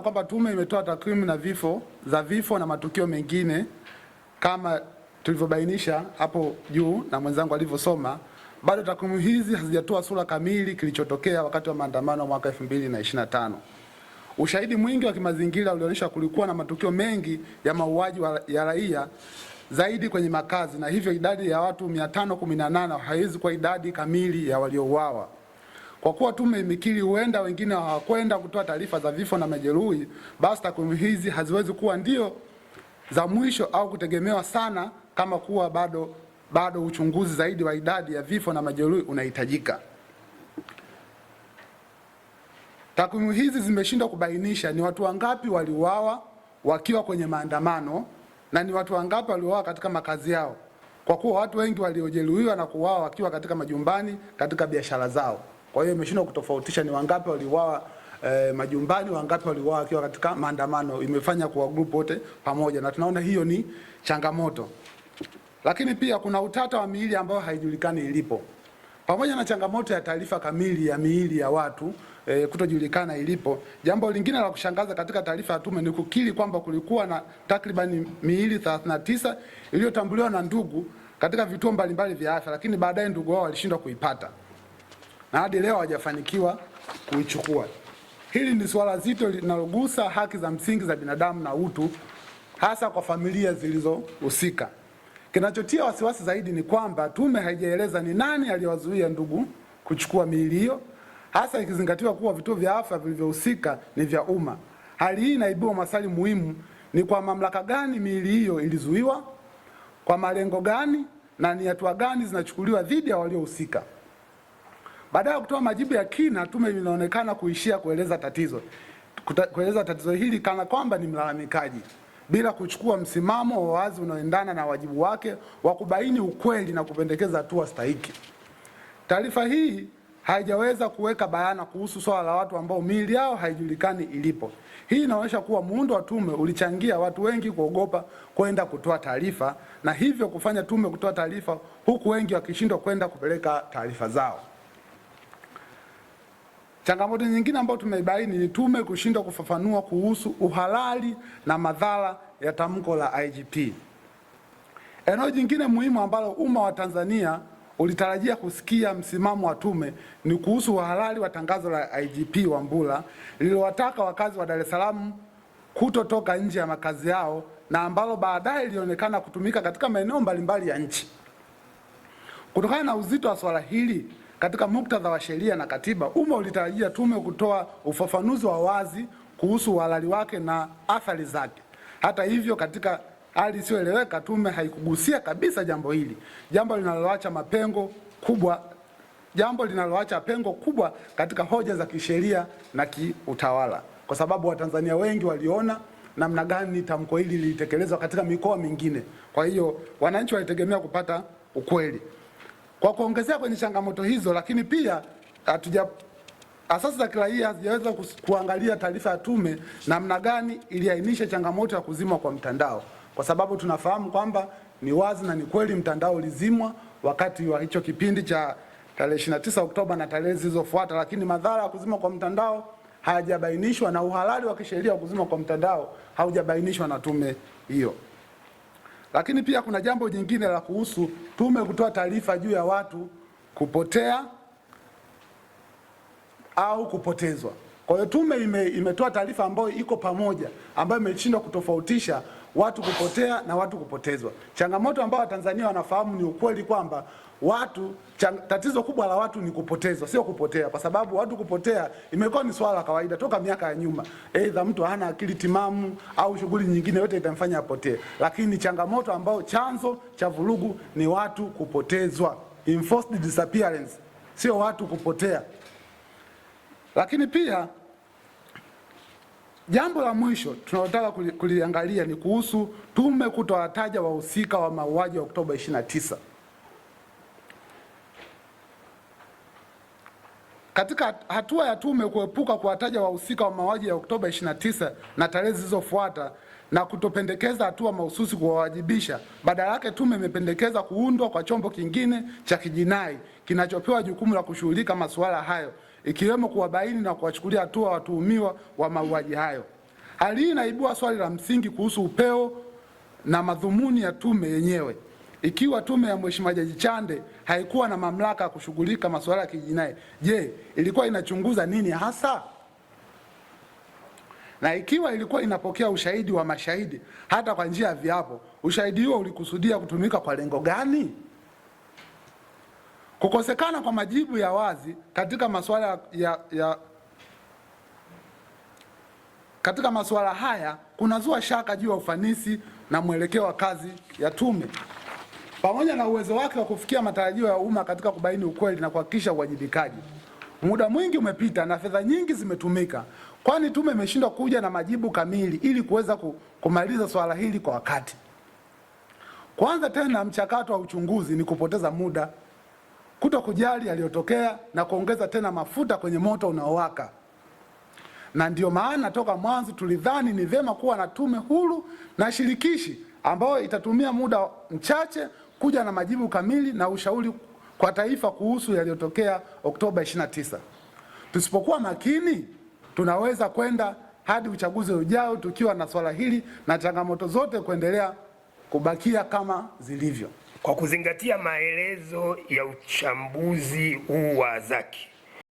Kwamba tume imetoa takwimu za vifo na matukio mengine kama tulivyobainisha hapo juu na mwenzangu alivyosoma, bado takwimu hizi hazijatoa sura kamili kilichotokea wakati wa maandamano mwaka 2025. Ushahidi mwingi wa kimazingira ulionyesha kulikuwa na matukio mengi ya mauaji ya raia zaidi kwenye makazi, na hivyo idadi ya watu 518 haiwezi kuwa idadi kamili ya waliouawa. Kwa kuwa tume imekiri huenda wengine hawakwenda kutoa taarifa za vifo na majeruhi, basi takwimu hizi haziwezi kuwa ndio za mwisho au kutegemewa sana kama kuwa bado uchunguzi zaidi wa idadi ya vifo na majeruhi unahitajika. Takwimu hizi zimeshindwa kubainisha ni watu wangapi waliuawa wakiwa kwenye maandamano na ni watu wangapi waliuawa katika makazi yao, kwa kuwa watu wengi waliojeruhiwa na kuuawa wakiwa katika majumbani, katika biashara zao. Kwa hiyo imeshindwa kutofautisha ni wangapi waliuawa majumbani, wangapi waliuawa wakiwa katika maandamano. Imefanya kuwa group wote pamoja, na tunaona hiyo ni changamoto. Lakini pia kuna utata wa miili ambayo haijulikani ilipo. Pamoja na changamoto ya taarifa kamili ya miili ya watu kutojulikana ilipo, jambo lingine la kushangaza katika taarifa ya tume ni kukiri kwamba kulikuwa na takriban miili 39 iliyotambuliwa na ndugu katika vituo mbalimbali vya afya, lakini baadaye ndugu wao walishindwa kuipata na hadi leo hawajafanikiwa kuichukua. Hili ni swala zito linalogusa haki za msingi za binadamu na utu, hasa kwa familia zilizohusika. Kinachotia wasiwasi zaidi ni kwamba tume haijaeleza ni nani aliyewazuia ndugu kuchukua miili hiyo, hasa ikizingatiwa kuwa vituo vya afya vilivyohusika ni vya umma. Hali hii inaibua maswali muhimu: ni kwa mamlaka gani miili hiyo ilizuiwa, kwa malengo gani, na ni hatua gani zinachukuliwa dhidi ya waliohusika? Baada ya kutoa majibu ya kina, tume inaonekana kuishia kueleza tatizo hili kana kwamba ni mlalamikaji, bila kuchukua msimamo wa wazi unaoendana na wajibu wake wa kubaini ukweli na kupendekeza hatua stahiki. Taarifa hii haijaweza kuweka bayana kuhusu swala la watu ambao miili yao haijulikani ilipo. Hii inaonyesha kuwa muundo wa tume ulichangia watu wengi kuogopa kwenda kutoa taarifa, na hivyo kufanya tume kutoa taarifa huku wengi wakishindwa kwenda kupeleka taarifa zao. Changamoto nyingine ambayo tumeibaini ni tume kushindwa kufafanua kuhusu uhalali na madhara ya tamko la IGP. Eneo jingine muhimu ambalo umma wa Tanzania ulitarajia kusikia msimamo wa tume ni kuhusu uhalali wa tangazo la IGP Wambura lililowataka wakazi wa Dar es Salaam kutotoka nje ya makazi yao, na ambalo baadaye lilionekana kutumika katika maeneo mbalimbali ya nchi. Kutokana na uzito wa swala hili katika muktadha wa sheria na katiba, umma ulitarajia tume kutoa ufafanuzi wa wazi kuhusu uhalali wake na athari zake. Hata hivyo, katika hali isiyoeleweka, tume haikugusia kabisa jambo hili, jambo linaloacha pengo kubwa katika hoja za kisheria na kiutawala, kwa sababu Watanzania wengi waliona namna gani tamko hili lilitekelezwa katika mikoa mingine. Kwa hiyo wananchi walitegemea kupata ukweli. Kwa kuongezea kwenye changamoto hizo, lakini pia asasi za kiraia hazijaweza kuangalia taarifa ya tume namna gani iliainisha changamoto ya kuzimwa kwa mtandao, kwa sababu tunafahamu kwamba ni wazi na ni kweli mtandao ulizimwa wakati wa hicho kipindi cha tarehe 29 Oktoba na tarehe zilizofuata, lakini madhara ya kuzimwa kwa mtandao hayajabainishwa na uhalali wa kisheria wa kuzimwa kwa mtandao haujabainishwa na tume hiyo. Lakini pia kuna jambo jingine la kuhusu tume kutoa taarifa juu ya watu kupotea au kupotezwa. Kwa hiyo tume imetoa taarifa ambayo iko pamoja, ambayo imeshindwa kutofautisha watu kupotea na watu kupotezwa. Changamoto ambayo Watanzania wanafahamu ni ukweli kwamba tatizo kubwa la watu ni kupotezwa, sio kupotea, kwa sababu watu kupotea imekuwa ni swala la kawaida toka miaka ya nyuma. Aidha mtu hana akili timamu au shughuli nyingine yote itamfanya apotee, lakini changamoto ambayo chanzo cha vurugu ni watu kupotezwa, enforced disappearance, sio watu kupotea. Lakini pia jambo la mwisho tunalotaka kuliangalia ni kuhusu tume kutowataja wahusika wa mauaji ya Oktoba 29. Katika hatua ya tume kuepuka kuwataja wahusika wa mauaji ya Oktoba 29 na tarehe zilizofuata na kutopendekeza hatua mahususi kuwawajibisha, badala yake tume imependekeza kuundwa kwa chombo kingine cha kijinai kinachopewa jukumu la kushughulika masuala hayo, ikiwemo kuwabaini na kuwachukulia hatua watuhumiwa wa mauaji hayo. Hali hii inaibua swali la msingi kuhusu upeo na madhumuni ya tume yenyewe. Ikiwa tume ya Mheshimiwa Jaji Chande haikuwa na mamlaka ya kushughulika masuala ya kijinai, je, ilikuwa inachunguza nini hasa? Na ikiwa ilikuwa inapokea ushahidi wa mashahidi hata kwa njia ya viapo, ushahidi huo ulikusudia kutumika kwa lengo gani? Kukosekana kwa majibu ya wazi katika masuala haya kunazua shaka juu ya ufanisi na mwelekeo wa kazi ya tume, pamoja na uwezo wake wa kufikia matarajio ya umma katika kubaini ukweli na kuhakikisha uwajibikaji. Muda mwingi umepita na fedha nyingi zimetumika, kwani tume imeshindwa kuja na majibu kamili ili kuweza kumaliza swala hili kwa wakati. Kwanza tena, mchakato wa uchunguzi ni kupoteza muda, kuto kujali yaliyotokea na kuongeza tena mafuta kwenye moto unaowaka. Na ndio maana toka mwanzo tulidhani ni vyema kuwa na tume huru na shirikishi ambayo itatumia muda mchache kuja na majibu kamili na ushauri kwa taifa kuhusu yaliyotokea Oktoba 29. Tusipokuwa makini, tunaweza kwenda hadi uchaguzi ujao tukiwa na swala hili na changamoto zote kuendelea kubakia kama zilivyo. Kwa kuzingatia maelezo ya uchambuzi huu wa Zaki,